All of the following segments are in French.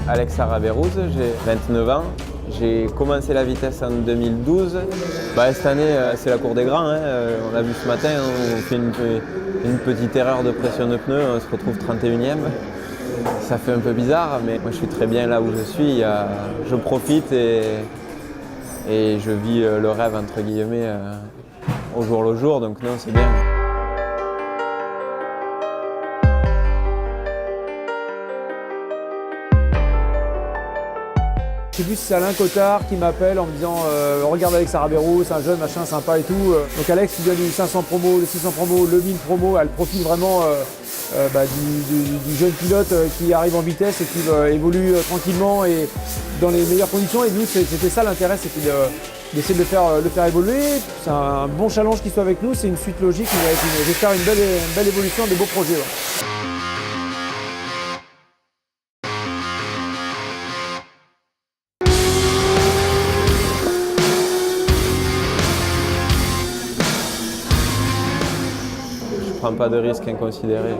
Alex Araberrouz, j'ai 29 ans. J'ai commencé la vitesse en 2012. Cette année, c'est la cour des grands. On l'a vu ce matin, on fait une petite erreur de pression de pneus, on se retrouve 31e. Ça fait un peu bizarre, mais moi je suis très bien là où je suis. Je profite et je vis le rêve entre guillemets au jour le jour, donc non, c'est bien. Je sais plus si c'est Alain Cottard qui m'appelle en me disant regarde Alex Araberrouz, c'est un jeune machin sympa et tout. Donc Alex il donne du 500 promo, le 600 promo, le 1000 promo, elle profite vraiment du jeune pilote qui arrive en vitesse et qui évolue tranquillement et dans les meilleures conditions. Et nous c'était ça l'intérêt, c'était d'essayer de le faire évoluer. C'est un bon challenge qu'il soit avec nous, c'est une suite logique, j'espère une belle évolution, des beaux projets. Ouais. Je prends pas de risques inconsidérés.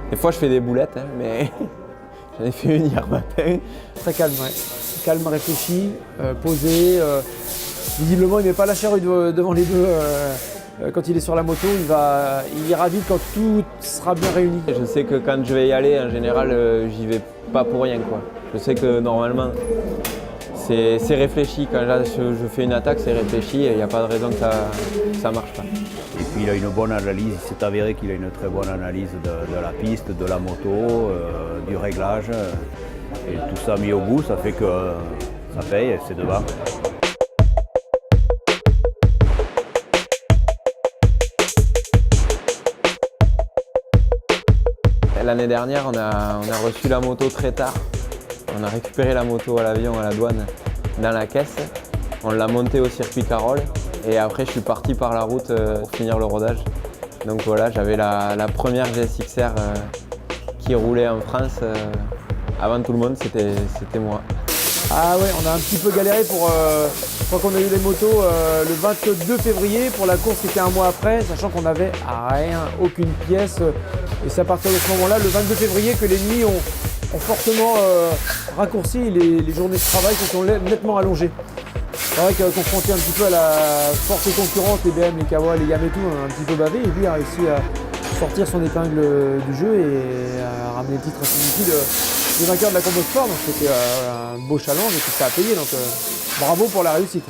Des fois je fais des boulettes, mais j'en ai fait une hier matin. Très calme, ouais. Calme, réfléchi, posé. Visiblement il ne met pas la charrue devant les deux quand il est sur la moto. Il ira vite quand tout sera bien réuni. Je sais que quand je vais y aller, en général, j'y vais pas pour rien, quoi. Je sais que normalement, c'est réfléchi. Quand je fais une attaque, c'est réfléchi et il n'y a pas de raison que ça marche pas. Et puis il a une bonne analyse, il s'est avéré qu'il a une très bonne analyse de la piste, de la moto, du réglage. Et tout ça mis au bout, ça fait que ça paye et c'est devant. L'année dernière, on a reçu la moto très tard. On a récupéré la moto à l'avion, à la douane, dans la caisse. On l'a montée au circuit Carole. Et après, je suis parti par la route pour finir le rodage. Donc voilà, j'avais la première GSX-R qui roulait en France. Avant tout le monde, c'était moi. Ah ouais, on a un petit peu galéré pour... je crois qu'on a eu les motos le 22 février. Pour la course, c'était un mois après, sachant qu'on n'avait rien, aucune pièce. Et c'est à partir de ce moment-là, le 22 février, que les nuits ont fortement raccourci. Les journées de travail se sont nettement allongées. C'est vrai que confronté un petit peu à la forte concurrence, les BM, les Kawa, les Yamaha et tout, on a un petit peu bavé. Et lui a réussi à sortir son épingle du jeu et à ramener le titre de vainqueur de la Combo Sport. Donc c'était un beau challenge et puis ça a payé. Donc bravo pour la réussite.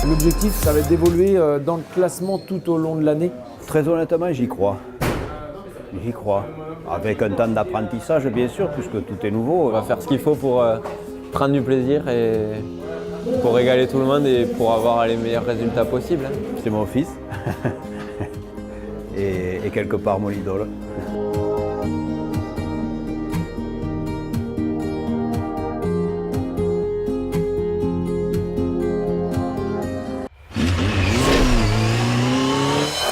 L'objectif, ça va être d'évoluer dans le classement tout au long de l'année. Très honnêtement, j'y crois. J'y crois. Avec un temps d'apprentissage, bien sûr, puisque tout est nouveau. On va faire ce qu'il faut pour prendre du plaisir et pour régaler tout le monde et pour avoir les meilleurs résultats possibles. C'est mon fils et quelque part mon idole.